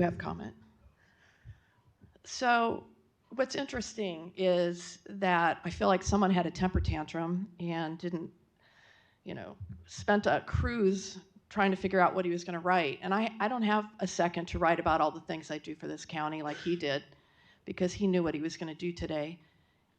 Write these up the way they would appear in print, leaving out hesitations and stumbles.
You have comment. So what's interesting is that I feel like someone had a temper tantrum and didn't, spent a cruise trying to figure out what he was going to write. And I don't have a second to write about all the things I do for this county like he did, because he knew what he was going to do today.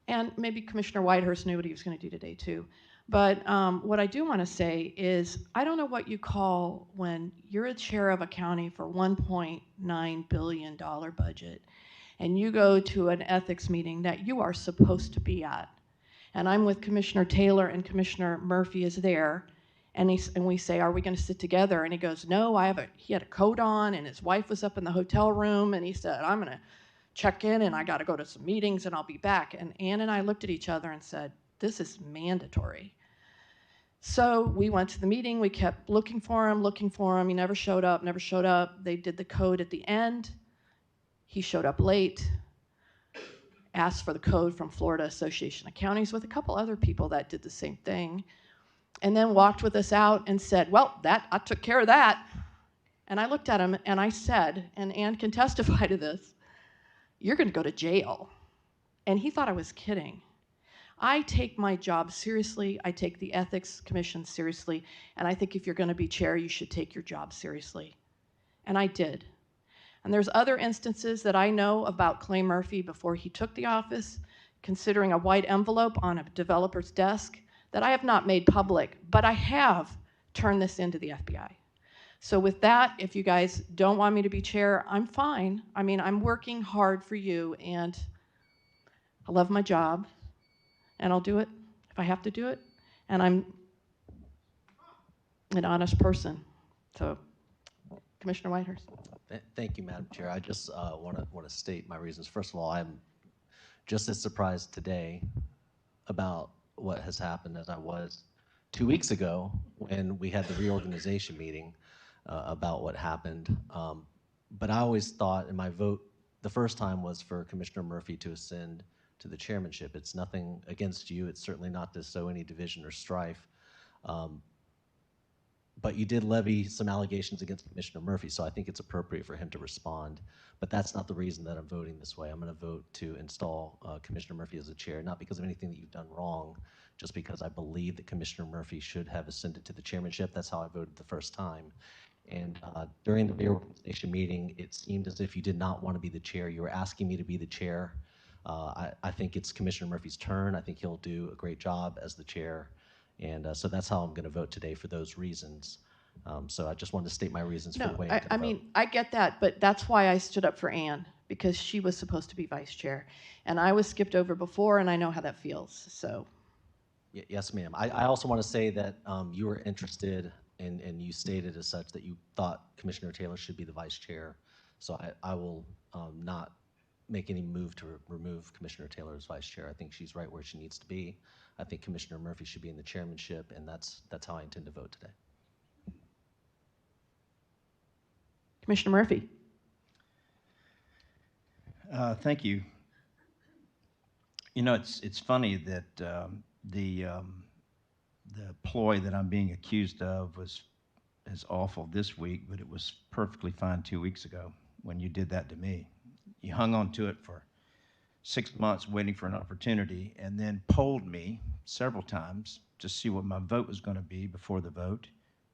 And maybe Commissioner Whitehurst knew what he was going to do today too. But what I do want to say is, I don't know what you call when you're a chair of a county for $1.9 billion budget, and you go to an ethics meeting that you are supposed to be at. And I'm with Commissioner Taylor, and Commissioner Murphy is there, and we say, are we going to sit together? And he goes, no, he had a coat on, and his wife was up in the hotel room, and he said, I'm going to check in, and I got to go to some meetings, and I'll be back. And Ann and I looked at each other and said, this is mandatory. So we went to the meeting. We kept looking for him. He never showed up. They did the code at the end. He showed up late, asked for the code from Florida Association of Counties with a couple other people that did the same thing, and then walked with us out and said, well, I took care of that. And I looked at him and I said, and Ann can testify to this, you're going to go to jail. And he thought I was kidding. I take my job seriously. I take the Ethics Commission seriously. And I think if you're going to be chair, you should take your job seriously. And I did. And there's other instances that I know about Clay Murphy before he took the office, considering a white envelope on a developer's desk that I have not made public, but I have turned this into the FBI. So with that, if you guys don't want me to be chair, I'm fine. I mean, I'm working hard for you, and I love my job, and I'll do it if I have to do it. And I'm an honest person. So, Commissioner Whitehurst. Thank you, Madam Chair. I just want to state my reasons. First of all, I'm just as surprised today about what has happened as I was 2 weeks ago when we had the reorganization meeting about what happened. But I always thought, and my vote the first time was for Commissioner Murphy to ascend to the chairmanship. It's nothing against you. It's certainly not to sow any division or strife. But you did levy some allegations against Commissioner Murphy, so I think it's appropriate for him to respond. But that's not the reason that I'm voting this way. I'm going to vote to install Commissioner Murphy as a chair, not because of anything that you've done wrong, just because I believe that Commissioner Murphy should have ascended to the chairmanship. That's how I voted the first time. And during the reorganization meeting, it seemed as if you did not want to be the chair. You were asking me to be the chair. I think it's Commissioner Murphy's turn. I think he'll do a great job as the chair. And so that's how I'm going to vote today for those reasons. So I just wanted to state my reasons for the way I'm going to vote. I mean, I get that, but that's why I stood up for Ann, because she was supposed to be vice chair. And I was skipped over before, and I know how that feels, so. Yes, ma'am. I also want to say that you were interested, and you stated as such that you thought Commissioner Taylor should be the vice chair. So I will not make any move to remove Commissioner Taylor as vice chair. I think she's right where she needs to be. I think Commissioner Murphy should be in the chairmanship, and that's how I intend to vote today. Commissioner Murphy. Thank you. You know, it's funny that the ploy that I'm being accused of is awful this week, but it was perfectly fine 2 weeks ago when you did that to me. You hung on to it for 6 months waiting for an opportunity, and then polled me several times to see what my vote was going to be before the vote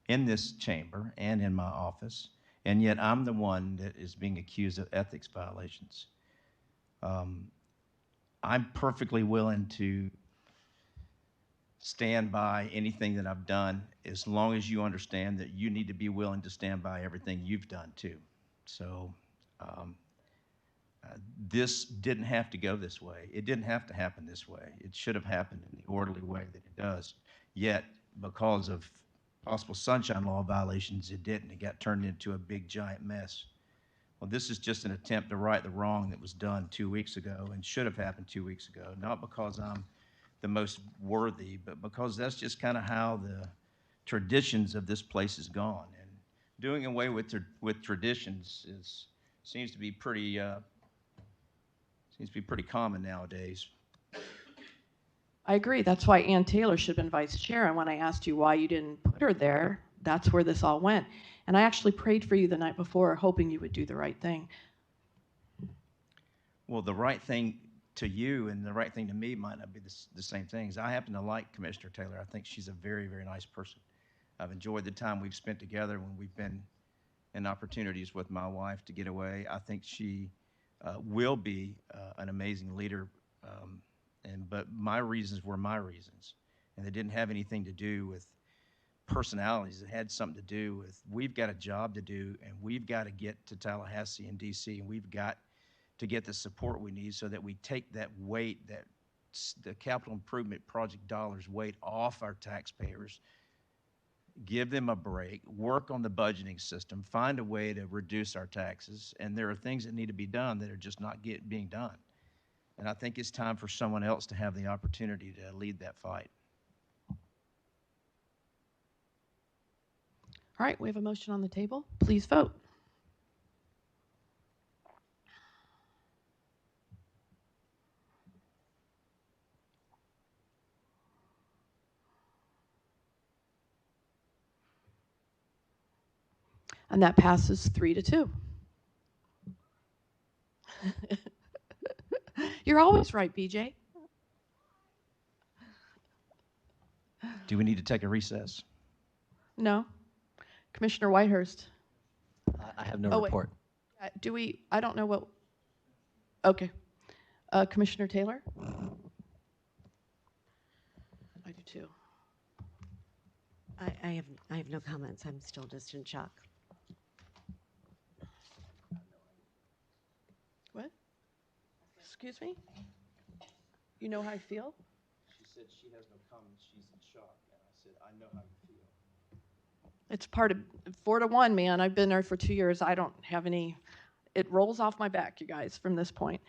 in this chamber and in my office, and yet I'm the one that is being accused of ethics violations. I'm perfectly willing to stand by anything that I've done, as long as you understand that you need to be willing to stand by everything you've done too. So this didn't have to go this way. It didn't have to happen this way. It should have happened in the orderly way that it does. Yet, because of possible sunshine law violations, it didn't. It got turned into a big giant mess. Well, this is just an attempt to right the wrong that was done 2 weeks ago and should have happened 2 weeks ago. Not because I'm the most worthy, but because that's just kind of how the traditions of this place has gone. And doing away with traditions seems to be pretty common nowadays. I agree. That's why Ann Taylor should have been vice chair. And when I asked you why you didn't put her there, that's where this all went. And I actually prayed for you the night before, hoping you would do the right thing. Well, the right thing to you and the right thing to me might not be the same things. I happen to like Commissioner Taylor. I think she's a very, very nice person. I've enjoyed the time we've spent together when we've been in opportunities with my wife to get away. I think she will be an amazing leader. But my reasons were my reasons, and they didn't have anything to do with personalities. It had something to do with we've got a job to do, and we've got to get to Tallahassee and D.C., and we've got to get the support we need so that we take that weight, that the capital improvement project dollars weight off our taxpayers, give them a break, work on the budgeting system, find a way to reduce our taxes. And there are things that need to be done that are just not being done. And I think it's time for someone else to have the opportunity to lead that fight. All right, we have a motion on the table. Please vote. And that passes 3-2. You're always right, BJ. Do we need to take a recess? No. Commissioner Whitehurst. I have no Oh, wait. report. Do we? I don't know what. Okay. Commissioner Taylor? I do too. I have no comments. I'm still just in shock. What? Excuse me? You know how I feel? She said she has no comments. She's in shock. And I said, I know how you feel. It's part of 4-1, man. I've been there for 2 years. I don't have any. It rolls off my back, you guys, from this point.